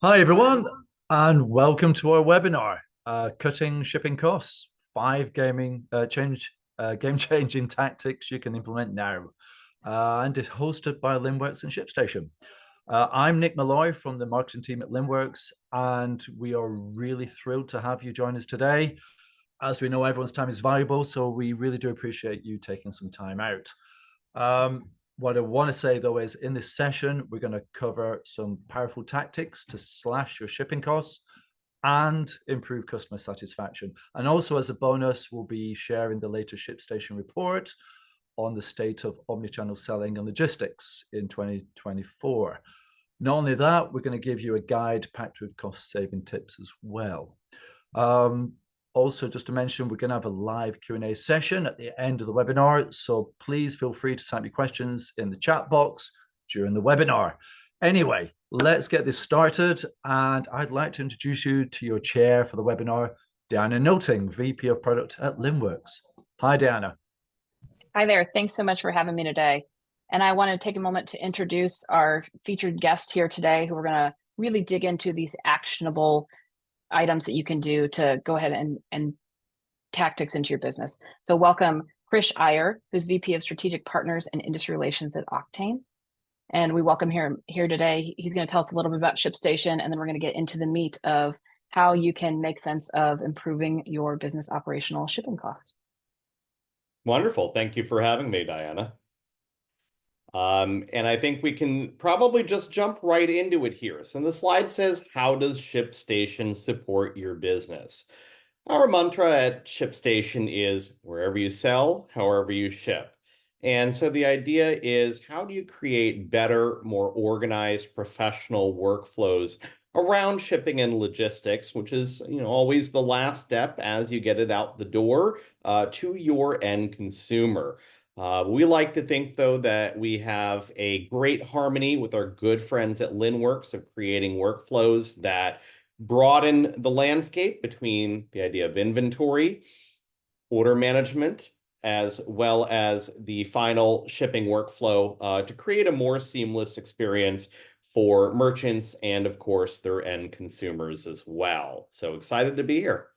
Hi, everyone, and welcome to our webinar, Cutting Shipping Costs, 5 game-changing tactics you can implement now, and it's hosted by Linnworks and ShipStation. I'm Nick Malloy from the marketing team at Linnworks, and we are really thrilled to have you join us today. As we know, everyone's time is valuable, so we really do appreciate you taking some time out. What I want to say, though, is in this session, we're going to cover some powerful tactics to slash your shipping costs and improve customer satisfaction. And also, as a bonus, we'll be sharing the latest ShipStation report on the state of omnichannel selling and logistics in 2024. Not only that, we're going to give you a guide packed with cost-saving tips as well. Also, just to mention, we're going to have a live Q&A session at the end of the webinar, so please feel free to type your questions in the chat box during the webinar. Anyway, let's get this started, and I'd like to introduce you to your chair for the webinar, Diana Nolting, VP of Product at Linnworks. Hi, Diana. Hi there. Thanks so much for having me today. And I want to take a moment to introduce our featured guest here today, who we're going to really dig into these actionable items that you can do to go ahead and tactics into your business. So welcome Krish Iyer, who's VP of Strategic Partners and Industry Relations at Auctane. And we welcome him here today. He's going to tell us a little bit about ShipStation, and then we're going to get into the meat of how you can make sense of improving your business operational shipping costs. Wonderful. Thank you for having me, Diana. And I think we can probably just jump right into it here. So the slide says, how does ShipStation support your business? Our mantra at ShipStation is wherever you sell, however you ship. And so the idea is, how do you create better, more organized, professional workflows around shipping and logistics, which is always the last step as you get it out the door to your end consumer. We like to think, though, that we have a great harmony with our good friends at Linnworks of creating workflows that broaden the landscape between the idea of inventory, order management, as well as the final shipping workflow to create a more seamless experience for merchants and, of course, their end consumers as well. So excited to be here.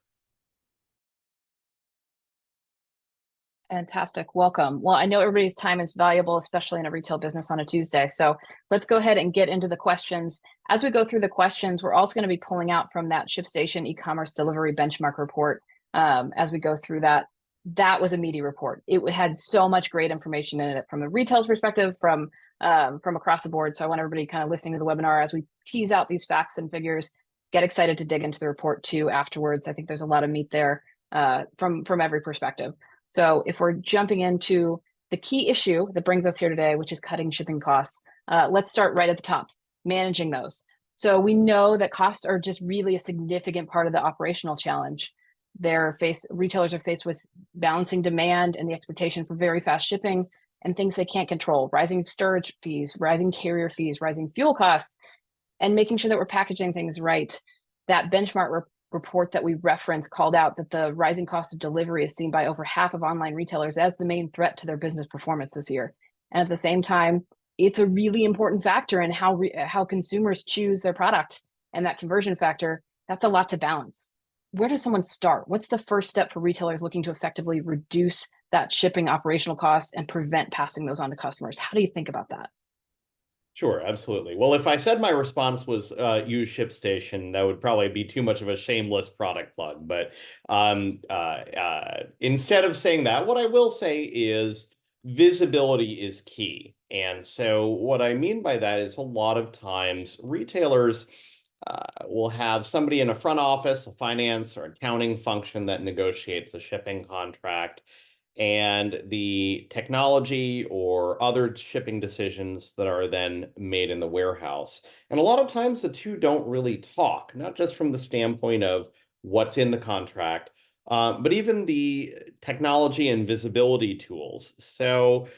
Fantastic. Welcome. Well, I know everybody's time is valuable, especially in a retail business on a Tuesday. So let's go ahead and get into the questions. As we go through the questions, we're also going to be pulling out from that ShipStation e-commerce delivery benchmark report as we go through that. That was a meaty report. It had so much great information in it from the retailer's perspective, from across the board. So I want everybody kind of listening to the webinar as we tease out these facts and figures, get excited to dig into the report too afterwards. I think there's a lot of meat there from every perspective. So if we're jumping into the key issue that brings us here today, which is cutting shipping costs, let's start right at the top, managing those. So we know that costs are just really a significant part of the operational challenge. Retailers are faced with balancing demand and the expectation for very fast shipping and things they can't control, rising storage fees, rising carrier fees, rising fuel costs, and making sure that we're packaging things right. That benchmark report that we referenced called out that the rising cost of delivery is seen by over half of online retailers as the main threat to their business performance this year. And at the same time, it's a really important factor in how consumers choose their product. And that conversion factor, that's a lot to balance. Where does someone start? What's the first step for retailers looking to effectively reduce that shipping operational costs and prevent passing those on to customers? How do you think about that? Sure, absolutely. Well, if I said my response was use ShipStation, that would probably be too much of a shameless product plug. But instead of saying that, what I will say is visibility is key. And so what I mean by that is a lot of times retailers will have somebody in a front office, a finance or accounting function that negotiates a shipping contract, and the technology or other shipping decisions that are then made in the warehouse. And a lot of times the two don't really talk, not just from the standpoint of what's in the contract, but even the technology and visibility tools. So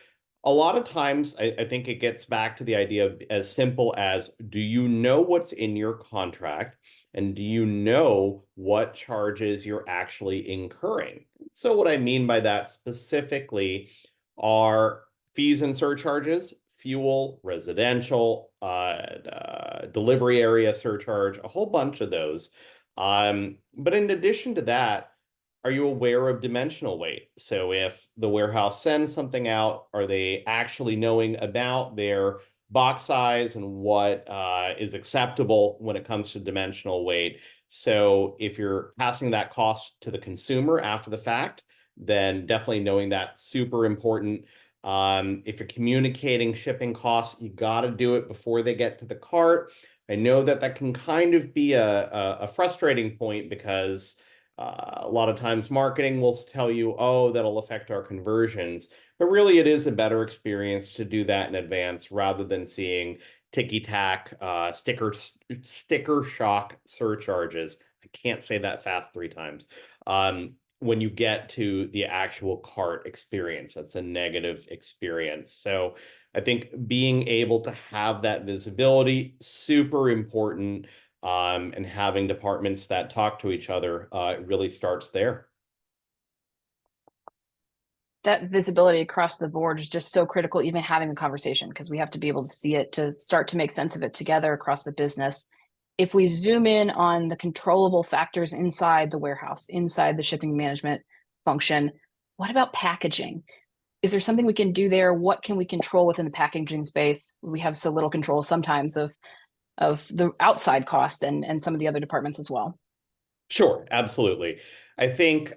a lot of times, I think it gets back to the idea of as simple as, do you know what's in your contract? And do you know what charges you're actually incurring? So what I mean by that specifically are fees and surcharges, fuel, residential, delivery area surcharge, a whole bunch of those. But in addition to that, are you aware of dimensional weight? So if the warehouse sends something out, are they actually knowing about their box size and what is acceptable when it comes to dimensional weight? So if you're passing that cost to the consumer after the fact, then definitely knowing that super important. If you're communicating shipping costs, you got to do it before they get to the cart. I know that that can kind of be a frustrating point because a lot of times marketing will tell you, oh, that'll affect our conversions. But really, it is a better experience to do that in advance rather than seeing ticky-tack sticker shock surcharges. I can't say that fast 3 times. When you get to the actual cart experience, that's a negative experience. So I think being able to have that visibility, super important, and having departments that talk to each other really starts there. That visibility across the board is just so critical, even having a conversation, because we have to be able to see it to start to make sense of it together across the business. If we zoom in on the controllable factors inside the warehouse, inside the shipping management function, what about packaging? Is there something we can do there? What can we control within the packaging space? We have so little control sometimes of the outside cost and some of the other departments as well. Sure, absolutely. I think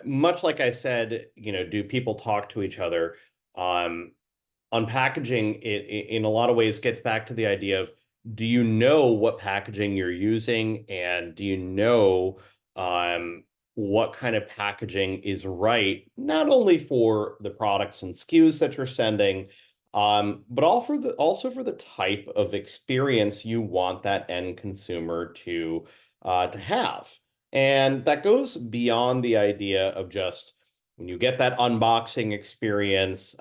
much like I said, do people talk to each other? On packaging, it in a lot of ways gets back to the idea of, do you know what packaging you're using, and do you know what kind of packaging is right, not only for the products and SKUs that you're sending, but also for the type of experience you want that end consumer to have. And that goes beyond the idea of just when you get that unboxing experience.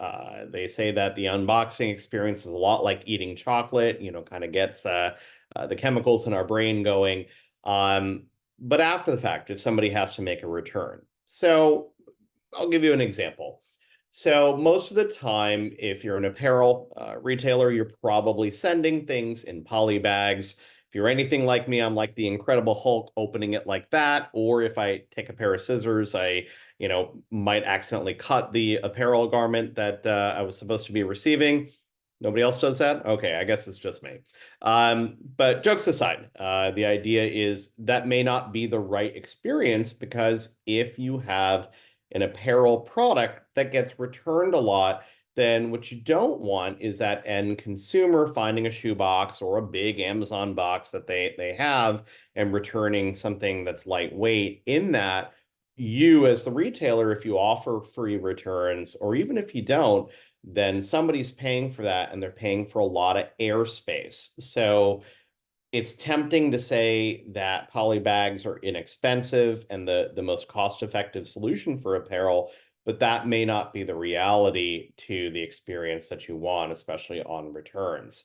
They say that the unboxing experience is a lot like eating chocolate, kind of gets the chemicals in our brain going. But after the fact, if somebody has to make a return. So I'll give you an example. So most of the time, if you're an apparel retailer, you're probably sending things in poly bags. If you're anything like me, I'm like the Incredible Hulk opening it like that. Or if I take a pair of scissors, I, might accidentally cut the apparel garment that I was supposed to be receiving. Nobody else does that? Okay, I guess it's just me. But jokes aside, the idea is that may not be the right experience, because if you have an apparel product that gets returned a lot, then what you don't want is that end consumer finding a shoebox or a big Amazon box that they have and returning something that's lightweight. In that, you as the retailer, if you offer free returns, or even if you don't, then somebody's paying for that, and they're paying for a lot of airspace. So it's tempting to say that poly bags are inexpensive and the most cost-effective solution for apparel, but that may not be the reality to the experience that you want, especially on returns.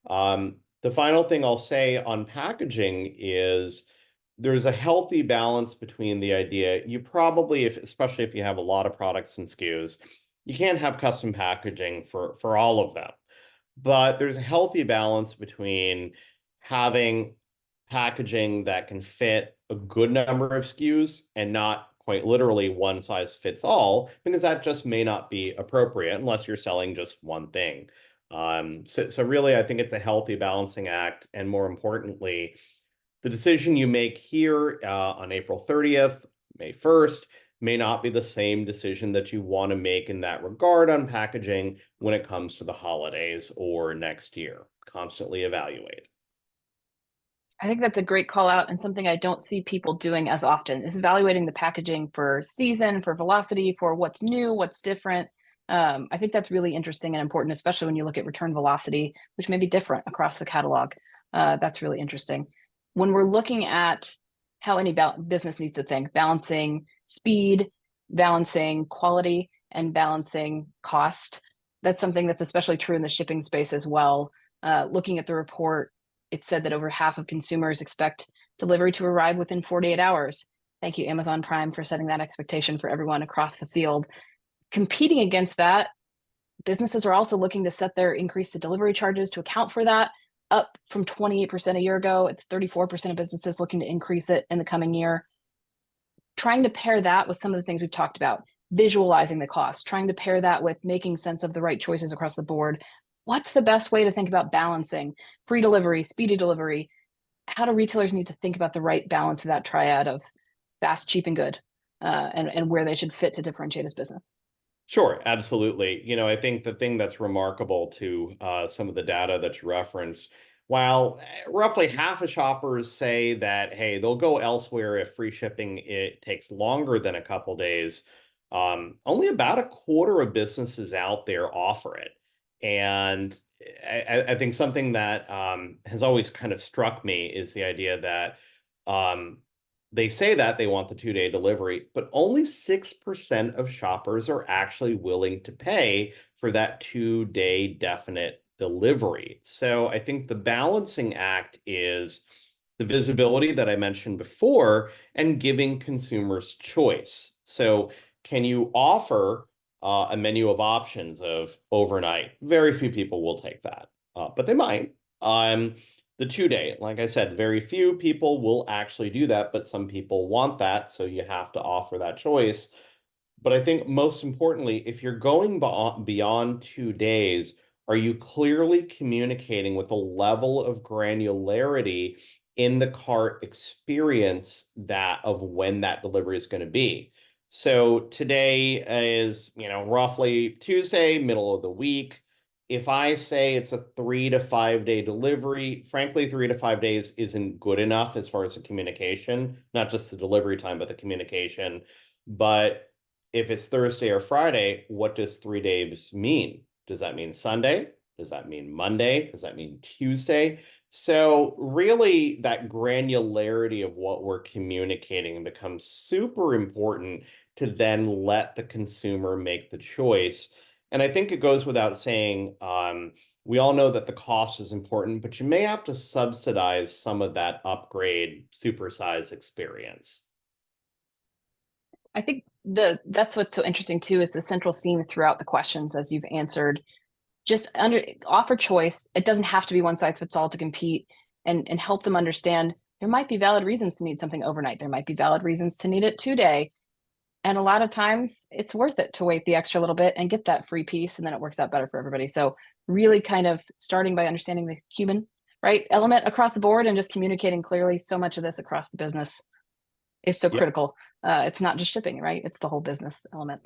The final thing I'll say on packaging is there's a healthy balance between the idea you probably, especially if you have a lot of products and SKUs, you can't have custom packaging for all of them. But there's a healthy balance between having packaging that can fit a good number of SKUs and not quite literally one size fits all, because that just may not be appropriate unless you're selling just one thing. So really, I think it's a healthy balancing act. And more importantly, the decision you make here on April 30th, May 1st, may not be the same decision that you want to make in that regard on packaging when it comes to the holidays or next year. Constantly evaluate. I think that's a great call out, and something I don't see people doing as often is evaluating the packaging for season, for velocity, for what's new, what's different. I think that's really interesting and important, especially when you look at return velocity, which may be different across the catalog. That's really interesting. When we're looking at how any business needs to think, balancing speed, balancing quality, and balancing cost, that's something that's especially true in the shipping space as well. Looking at the report, it said that over half of consumers expect delivery to arrive within 48 hours. Thank you, Amazon Prime, for setting that expectation for everyone across the field. Competing against that, businesses are also looking to set their increase to delivery charges to account for that, up from 28% a year ago. It's 34% of businesses looking to increase it in the coming year. Trying to pair that with some of the things we've talked about, visualizing the cost, trying to pair that with making sense of the right choices across the board. What's the best way to think about balancing free delivery, speedy delivery? How do retailers need to think about the right balance of that triad of fast, cheap, and good, and where they should fit to differentiate as business? Sure, absolutely. I think the thing that's remarkable to some of the data that you referenced, while roughly half of shoppers say that, hey, they'll go elsewhere if free shipping it takes longer than a couple days, only about a quarter of businesses out there offer it. And I think something that has always kind of struck me is the idea that they say that they want the 2-day delivery, but only 6% of shoppers are actually willing to pay for that 2-day definite delivery. So I think the balancing act is the visibility that I mentioned before and giving consumers choice. So can you offer a menu of options of overnight? Very few people will take that, but they might. The 2-day, like I said, very few people will actually do that, but some people want that, so you have to offer that choice. But I think most importantly, if you're going beyond 2 days, are you clearly communicating with a level of granularity in the cart experience that of when that delivery is going to be? So today is, roughly Tuesday, middle of the week. If I say it's a 3 to 5 day delivery, frankly, 3 to 5 days isn't good enough as far as the communication, not just the delivery time, but the communication. But if it's Thursday or Friday, what does 3 days mean? Does that mean Sunday? Does that mean Monday? Does that mean Tuesday? So really that granularity of what we're communicating becomes super important to then let the consumer make the choice. And I think it goes without saying, we all know that the cost is important, but you may have to subsidize some of that upgrade, supersize experience. I think that's what's so interesting too, is the central theme throughout the questions as you've answered. Just offer choice. It doesn't have to be one size fits all to compete, and help them understand there might be valid reasons to need something overnight. There might be valid reasons to need it 2-day. And a lot of times it's worth it to wait the extra little bit and get that free piece, and then it works out better for everybody. So really kind of starting by understanding the human, right, element across the board and just communicating clearly. So much of this across the business is so critical. It's not just shipping, right? It's the whole business element.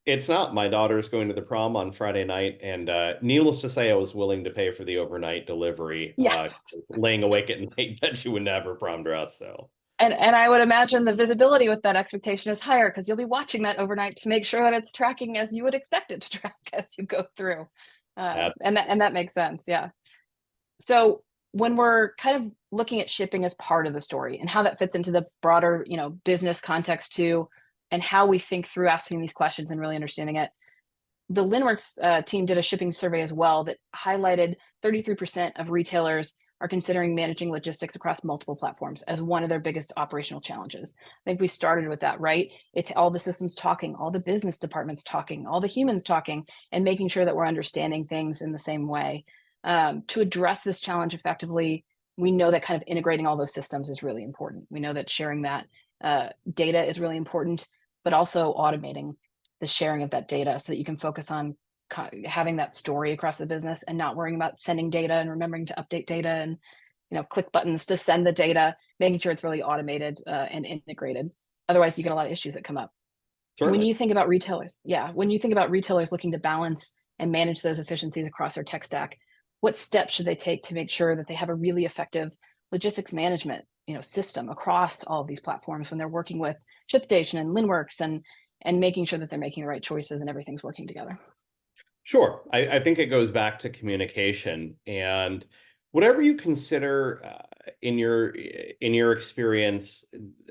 It's not. My daughter's going to the prom on Friday night, and needless to say, I was willing to pay for the overnight delivery, Yes. laying awake at night that she wouldn't have her prom dress. So. And I would imagine the visibility with that expectation is higher because you'll be watching that overnight to make sure that it's tracking as you would expect it to track as you go through. And that makes sense. Yeah. So when we're kind of looking at shipping as part of the story and how that fits into the broader, business context too, and how we think through asking these questions and really understanding it, the Linnworks team did a shipping survey as well that highlighted 33% of retailers are considering managing logistics across multiple platforms as one of their biggest operational challenges. I think we started with that, right? It's all the systems talking, all the business departments talking, all the humans talking, and making sure that we're understanding things in the same way. To address this challenge effectively, we know that kind of integrating all those systems is really important. We know that sharing that data is really important, but also automating the sharing of that data so that you can focus on having that story across the business and not worrying about sending data and remembering to update data and click buttons to send the data, making sure it's really automated and integrated. Otherwise, you get a lot of issues that come up. Certainly. When you think about retailers, when you think about retailers looking to balance and manage those efficiencies across their tech stack, what steps should they take to make sure that they have a really effective logistics management system across all of these platforms when they're working with ShipStation and Linnworks and making sure that they're making the right choices and everything's working together? Sure. I think it goes back to communication, and whatever you consider in your experience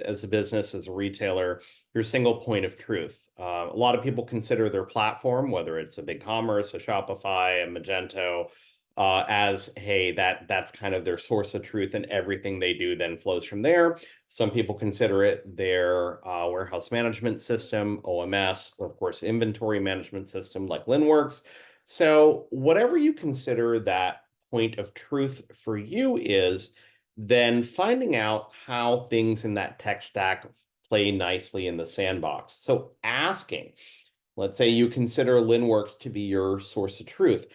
as a business, as a retailer, your single point of truth. A lot of people consider their platform, whether it's a BigCommerce, a Shopify, a Magento, as, hey, that's kind of their source of truth, and everything they do then flows from there. Some people consider it their warehouse management system, OMS, or of course, inventory management system like Linnworks. So whatever you consider that point of truth for you is, then finding out how things in that tech stack play nicely in the sandbox. So asking, let's say you consider Linnworks to be your source of truth,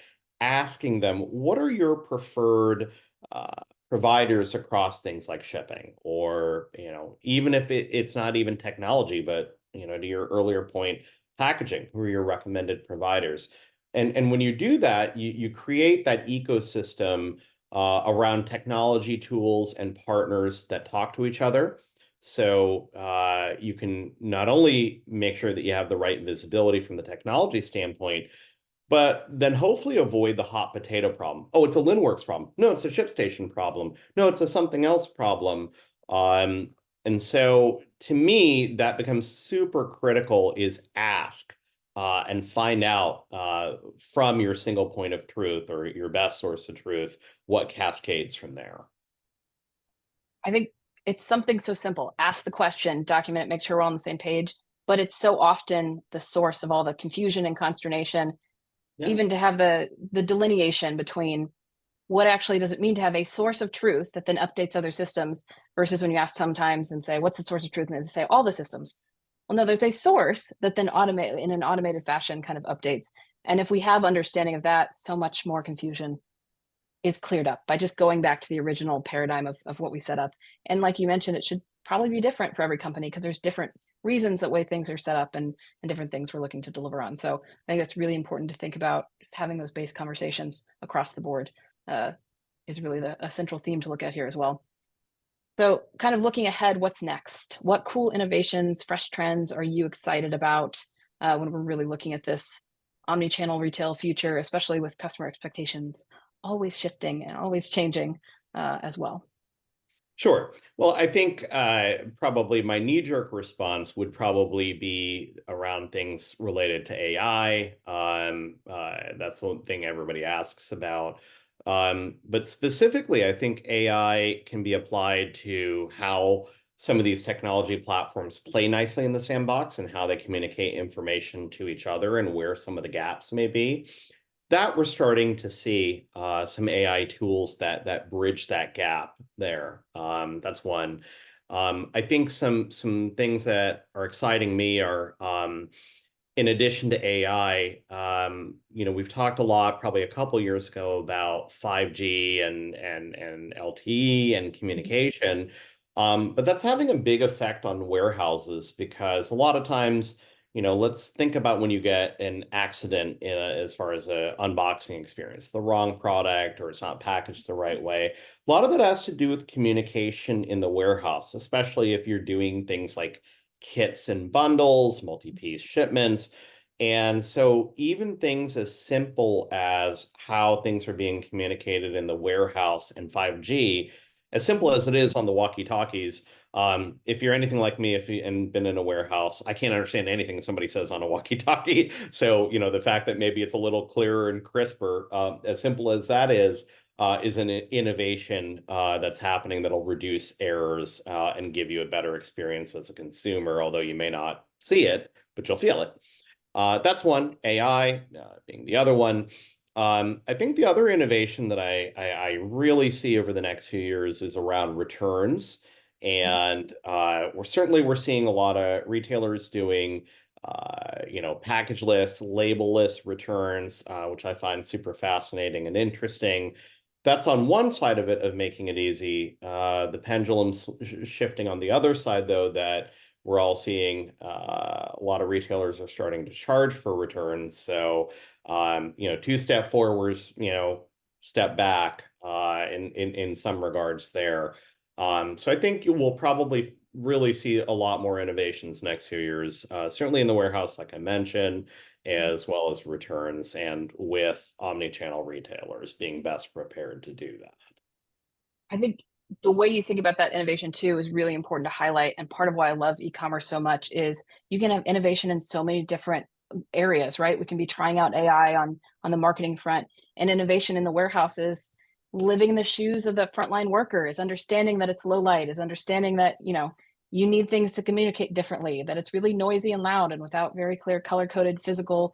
asking them, what are your preferred uh, providers across things like shipping, or, even if it's not even technology, but, to your earlier point, packaging, who are your recommended providers? And when you do that, you create that ecosystem around technology tools and partners that talk to each other. So you can not only make sure that you have the right visibility from the technology standpoint, but then hopefully avoid the hot potato problem. Oh, it's a Linnworks problem. No, it's a ShipStation problem. No, it's a something else problem. Um, and so to me, that becomes super critical, is ask and find out from your single point of truth or your best source of truth what cascades from there. I think it's something so simple. Ask the question, document it, make sure we're all on the same page. But it's so often the source of all the confusion and consternation, Yeah. even to have the delineation between what actually does it mean to have a source of truth that then updates other systems versus when you ask sometimes and say, what's the source of truth? And they say all the systems. Well, no, there's a source that then automate in an automated fashion kind of updates. And if we have understanding of that, so much more confusion is cleared up by just going back to the original paradigm of what we set up. And like you mentioned, it should probably be different for every company because there's different reasons that way things are set up and different things we're looking to deliver on. So I think that's really important to think about, just having those base conversations across the board is really a central theme to look at here as well. So kind of looking ahead, what's next? What cool innovations, fresh trends are you excited about when we're really looking at this omni-channel retail future, especially with customer expectations always shifting and always changing as well? Sure. Well, I think probably my knee-jerk response would probably be around things related to AI. That's one thing everybody asks about. But specifically, I think AI can be applied to how some of these technology platforms play nicely in the sandbox and how they communicate information to each other and where some of the gaps may be. That we're starting to see some AI tools that bridge that gap there. That's one. I think some things that are exciting me are, in addition to AI, we've talked a lot probably a couple years ago about 5G and LTE and communication. But that's having a big effect on warehouses because a lot of times, let's think about when you get an accident as far as a unboxing experience, the wrong product or it's not packaged the right way. A lot of it has to do with communication in the warehouse, especially if you're doing things like kits and bundles, multi-piece shipments. And so even things as simple as how things are being communicated in the warehouse and 5G, as simple as it is on the walkie-talkies, if you're anything like me, if you and been in a warehouse, I can't understand anything somebody says on a walkie-talkie. So, the fact that maybe it's a little clearer and crisper, as simple as that is an innovation that's happening that'll reduce errors and give you a better experience as a consumer, although you may not see it, but you'll feel it. That's one, AI being the other one. I think the other innovation that I really see over the next few years is around returns. And we're seeing a lot of retailers doing packageless, label-less returns, which I find super fascinating and interesting. That's on one side of it, of making it easy. The pendulum's shifting on the other side, though, that we're all seeing a lot of retailers are starting to charge for returns. So, two-step forwards, step back in some regards there. So I think you will probably really see a lot more innovations next few years, certainly in the warehouse, like I mentioned, as well as returns, and with omni-channel retailers being best prepared to do that. I think the way you think about that innovation too is really important to highlight. And part of why I love e-commerce so much is you can have innovation in so many different areas, right? We can be trying out AI on the marketing front, and innovation in the warehouses, living in the shoes of the frontline worker, is understanding that it's low light, is understanding that, you need things to communicate differently, that it's really noisy and loud and without very clear color coded physical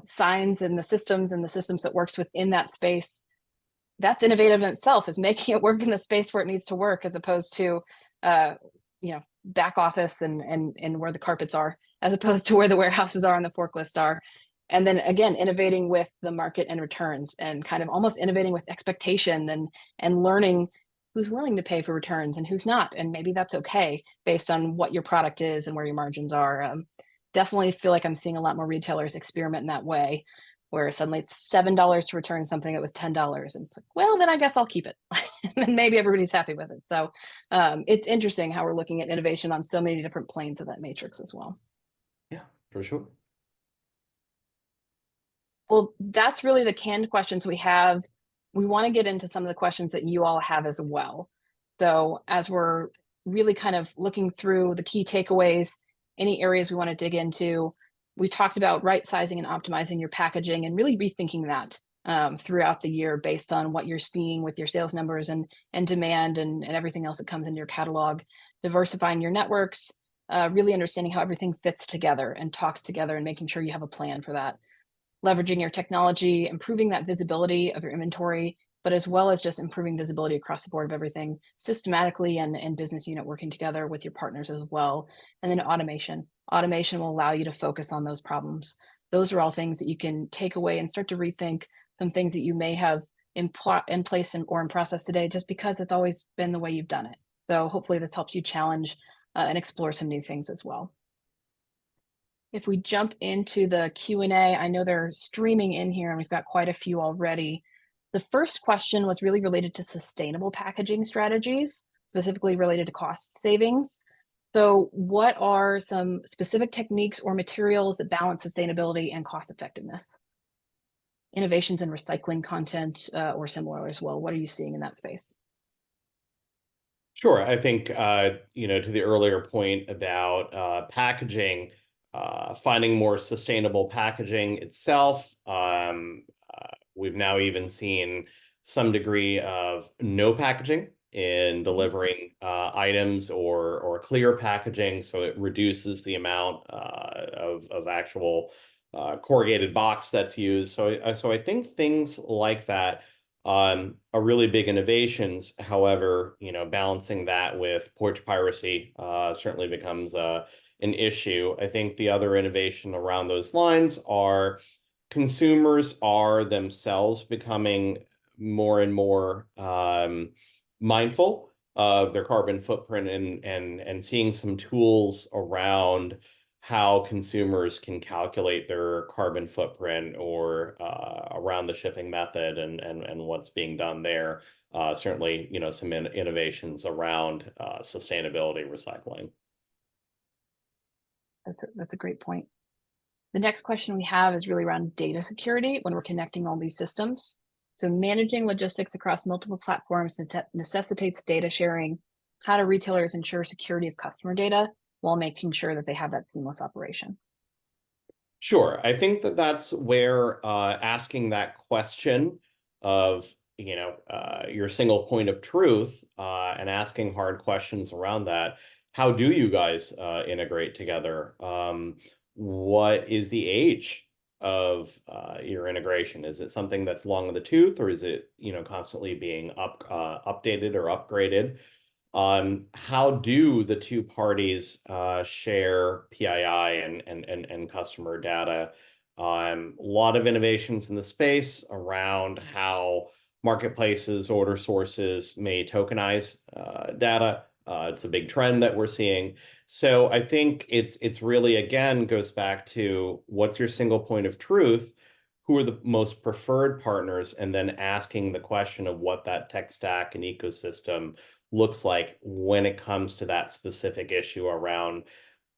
signs and the systems that works within that space, that's innovative in itself, is making it work in the space where it needs to work, as opposed to back office and where the carpets are, as opposed to where the warehouses are and the forklifts are. And then again, innovating with the market and returns, and kind of almost innovating with expectation, and learning who's willing to pay for returns and who's not. And maybe that's okay based on what your product is and where your margins are. Definitely feel like I'm seeing a lot more retailers experiment in that way, where suddenly it's $7 to return something that was $10. And it's like, well, then I guess I'll keep it. And then maybe everybody's happy with it. So it's interesting how we're looking at innovation on so many different planes of that matrix as well. Yeah, for sure. Well, that's really the canned questions we have. We want to get into some of the questions that you all have as well. So as we're really kind of looking through the key takeaways, any areas we want to dig into, we talked about right sizing and optimizing your packaging, and really rethinking that throughout the year based on what you're seeing with your sales numbers and demand and everything else that comes into your catalog. Diversifying your networks, really understanding how everything fits together and talks together, and making sure you have a plan for that. Leveraging your technology, improving that visibility of your inventory, but as well as just improving visibility across the board of everything systematically, and business unit working together with your partners as well. And then automation. Automation will allow you to focus on those problems. Those are all things that you can take away and start to rethink some things that you may have in place or in process today, just because it's always been the way you've done it. So hopefully this helps you challenge and explore some new things as well. If we jump into the Q&A, I know they're streaming in here and we've got quite a few already. The first question was really related to sustainable packaging strategies, specifically related to cost savings. So what are some specific techniques or materials that balance sustainability and cost effectiveness? Innovations in recycling content or similar as well. What are you seeing in that space? Sure. I think, to the earlier point about packaging, finding more sustainable packaging itself. We've now even seen some degree of no packaging in delivering items, or clear packaging, so it reduces the amount of actual corrugated box that's used. So I think things like that are really big innovations. However, balancing that with porch piracy certainly becomes an issue. I think the other innovation around those lines are consumers are themselves becoming more and more mindful of their carbon footprint, and seeing some tools around how consumers can calculate their carbon footprint, or around the shipping method and what's being done there. Certainly, some innovations around sustainability recycling. That's a great point. The next question we have is really around data security when we're connecting all these systems. So managing logistics across multiple platforms necessitates data sharing. How do retailers ensure security of customer data while making sure that they have that seamless operation? Sure. I think that's where asking that question of, your single point of truth, and asking hard questions around that. How do you guys integrate together? What is the age of your integration? Is it something that's long in the tooth, or is it, constantly being updated or upgraded? How do the two parties share PII and customer data? A lot of innovations in the space around how marketplaces, order sources may tokenize data. It's a big trend that we're seeing. So I think it's really, again, goes back to what's your single point of truth, who are the most preferred partners, and then asking the question of what that tech stack and ecosystem looks like when it comes to that specific issue around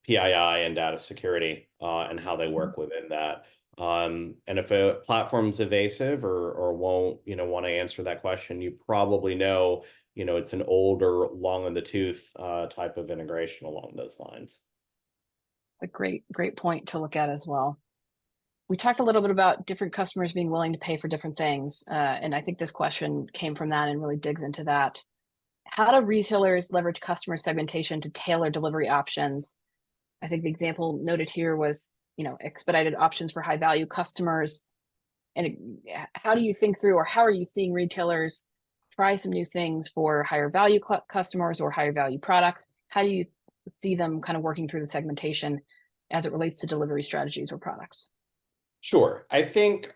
PII and data security, and how they work within that. And if a platform's evasive or won't, want to answer that question, you probably know, it's an older, long in the tooth type of integration along those lines. A great point to look at as well. We talked a little bit about different customers being willing to pay for different things. And I think this question came from that and really digs into that. How do retailers leverage customer segmentation to tailor delivery options? I think the example noted here was expedited options for high value customers. And how do you think through, or how are you seeing retailers try some new things for higher value customers or higher value products? How do you see them kind of working through the segmentation as it relates to delivery strategies or products? Sure. I think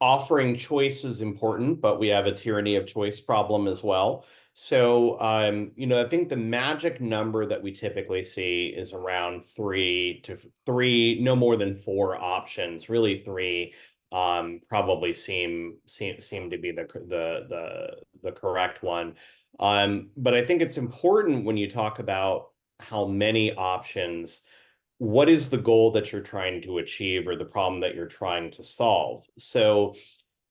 offering choice is important, but we have a tyranny of choice problem as well. So, I think the magic number that we typically see is around three, no more than four options. Really, three probably seem to be the correct one. But I think it's important when you talk about how many options, what is the goal that you're trying to achieve or the problem that you're trying to solve? So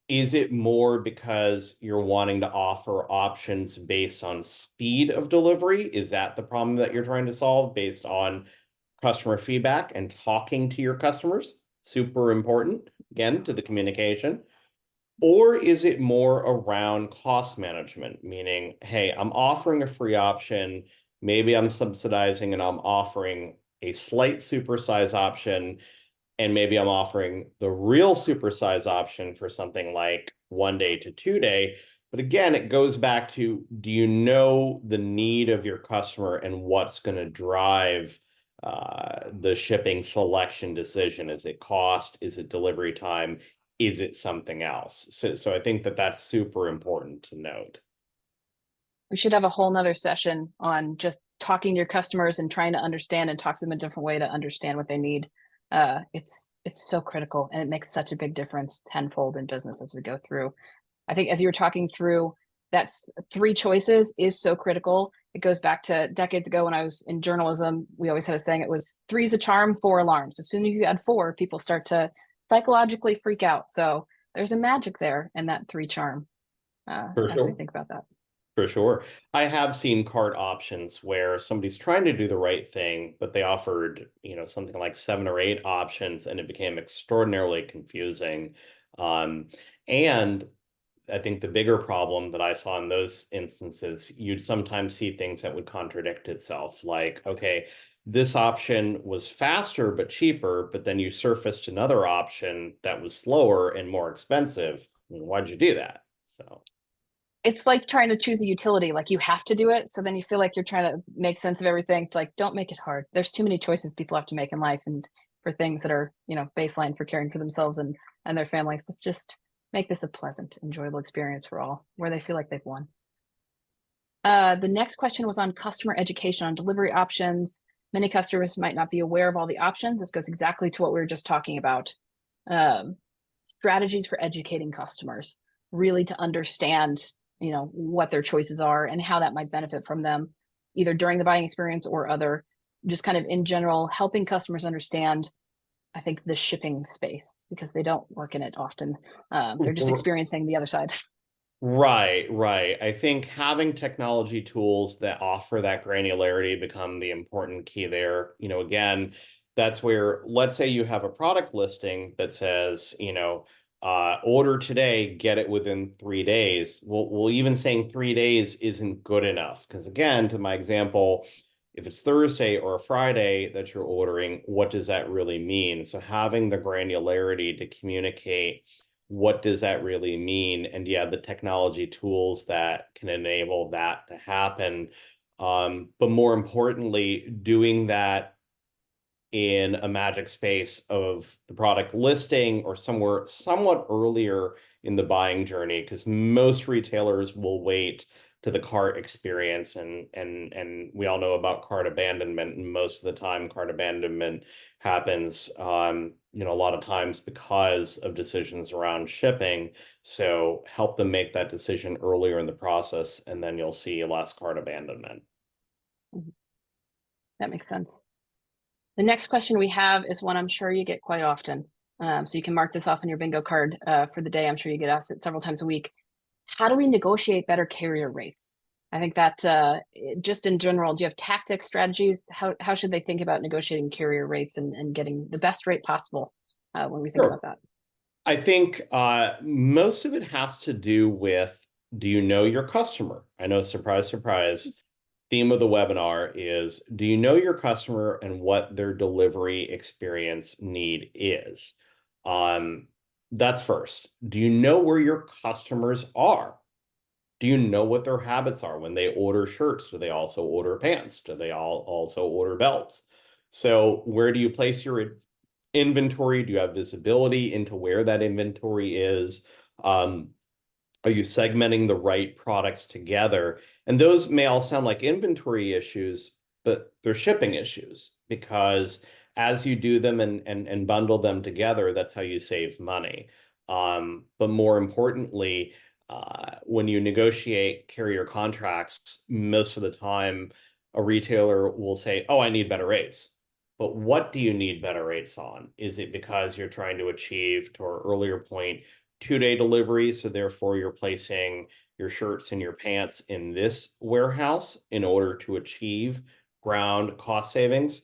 is it more because you're wanting to offer options based on speed of delivery? Is that the problem that you're trying to solve based on customer feedback and talking to your customers? Super important, again, to the communication. Or is it more around cost management, meaning, hey, I'm offering a free option, maybe I'm subsidizing and I'm offering a slight supersize option, and maybe I'm offering the real supersize option for something like 1 day to 2 day. But again, it goes back to, do you know the need of your customer and what's going to drive the shipping selection decision? Is it cost? Is it delivery time? Is it something else? So I think that that's super important to note. We should have a whole nother session on just talking to your customers and trying to understand and talk to them a different way to understand what they need. It's so critical, and it makes such a big difference tenfold in business as we go through. I think as you were talking through, that three choices is so critical. It goes back to decades ago when I was in journalism. We always had a saying, it was 3 is a charm, 4 alarms. As soon as you add 4, people start to psychologically freak out. So there's a magic there in that 3 charm For as sure. we think about that. For sure. I have seen cart options where somebody's trying to do the right thing, but they offered, something like 7 or 8 options, and it became extraordinarily confusing. And I think the bigger problem that I saw in those instances, you'd sometimes see things that would contradict itself. Like, okay, this option was faster but cheaper, but then you surfaced another option that was slower and more expensive. Why'd you do that? So it's like trying to choose a utility, like you have to do it. So then you feel like you're trying to make sense of everything. It's like, don't make it hard. There's too many choices people have to make in life, and for things that are, baseline for caring for themselves and their families. Let's just make this a pleasant, enjoyable experience for all, where they feel like they've won. The next question was on customer education on delivery options. Many customers might not be aware of all the options. This goes exactly to what we were just talking about. Strategies for educating customers, really to understand what their choices are and how that might benefit from them, either during the buying experience or other, just kind of in general, helping customers understand, I think, the shipping space, because they don't work in it often. They're just experiencing the other side. Right. I think having technology tools that offer that granularity become the important key there. Again, that's where, let's say you have a product listing that says, order today, get it within 3 days. Well, even saying 3 days isn't good enough, because again, to my example, if it's Thursday or a Friday that you're ordering, what does that really mean? So having the granularity to communicate, what does that really mean? And yeah, the technology tools that can enable that to happen. But more importantly, doing that in a magic space of the product listing or somewhere somewhat earlier in the buying journey, because most retailers will wait to the cart experience, and we all know about cart abandonment, and most of the time cart abandonment happens a lot of times because of decisions around shipping. So help them make that decision earlier in the process, and then you'll see less cart abandonment. That makes sense. The next question we have is one I'm sure you get quite often. So you can mark this off on your bingo card for the day. I'm sure you get asked it several times a week. How do we negotiate better carrier rates? I think that just in general, do you have tactics, strategies? How should they think about negotiating carrier rates and getting the best rate possible when we think about that? I think most of it has to do with, do you know your customer? I know, surprise, surprise. theme of the webinar is, do you know your customer and what their delivery experience need is? That's first. Do you know where your customers are? Do you know what their habits are when they order shirts? Do they also order pants? Do they also order belts? So where do you place your inventory? Do you have visibility into where that inventory is? Are you segmenting the right products together? And those may all sound like inventory issues, but they're shipping issues, because as you do them and bundle them together, that's how you save money. But more importantly, when you negotiate carrier contracts, most of the time, a retailer will say, oh, I need better rates. But what do you need better rates on? Is it because you're trying to achieve, to our earlier point, 2-day delivery, so therefore you're placing your shirts and your pants in this warehouse in order to achieve ground cost savings?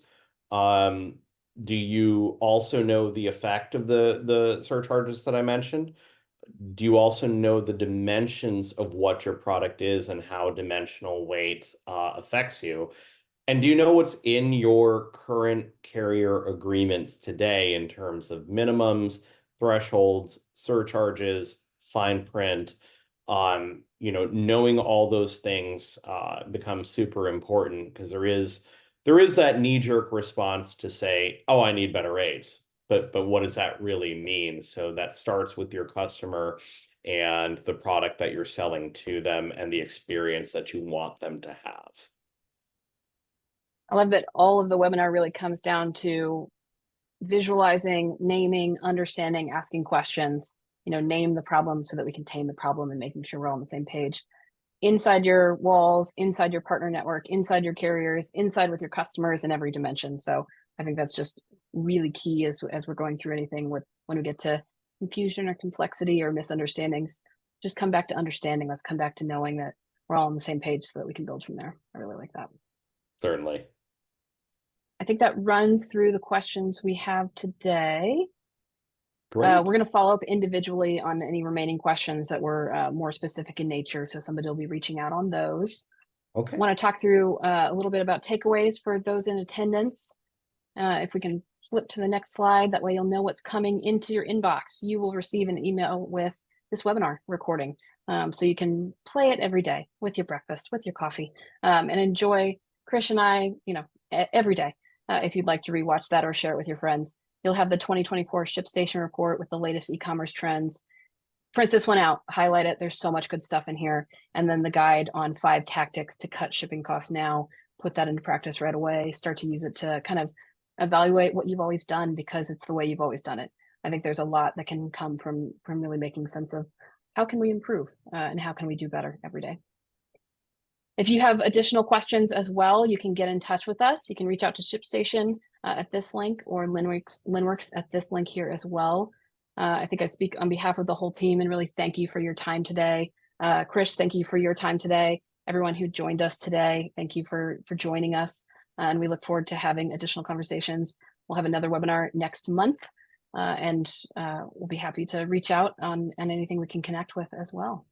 Do you also know the effect of the surcharges that I mentioned? Do you also know the dimensions of what your product is and how dimensional weight affects you? And do you know what's in your current carrier agreements today in terms of minimums, thresholds, surcharges, fine print? Knowing all those things becomes super important, because there is that knee-jerk response to say, oh, I need better rates. But what does that really mean? So that starts with your customer and the product that you're selling to them and the experience that you want them to have. I love that all of the webinar really comes down to visualizing, naming, understanding, asking questions, name the problem so that we can tame the problem, and making sure we're all on the same page. Inside your walls, inside your partner network, inside your carriers, inside with your customers in every dimension. So I think that's just really key as we're going through anything when we get to confusion or complexity or misunderstandings. Just come back to understanding. Let's come back to knowing that we're all on the same page so that we can build from there. I really like that. Certainly. I think that runs through the questions we have today. Great. We're going to follow up individually on any remaining questions that were more specific in nature. So somebody will be reaching out on those. Okay. I want to talk through a little bit about takeaways for those in attendance. If we can flip to the next slide, that way you'll know what's coming into your inbox. You will receive an email with this webinar recording. So you can play it every day with your breakfast, with your coffee, and enjoy Krish and I, every day. If you'd like to rewatch that or share it with your friends, you'll have the 2024 ShipStation report with the latest e-commerce trends. Print this one out, highlight it. There's so much good stuff in here. And then the guide on 5 tactics to cut shipping costs now. Put that into practice right away. Start to use it to kind of evaluate what you've always done, because it's the way you've always done it. I think there's a lot that can come from really making sense of how can we improve and how can we do better every day. If you have additional questions as well, you can get in touch with us. You can reach out to ShipStation at this link, or Linnworks at this link here as well. I think I speak on behalf of the whole team and really thank you for your time today. Krish, thank you for your time today. Everyone who joined us today, thank you for joining us. And we look forward to having additional conversations. We'll have another webinar next month, and we'll be happy to reach out on anything we can connect with as well.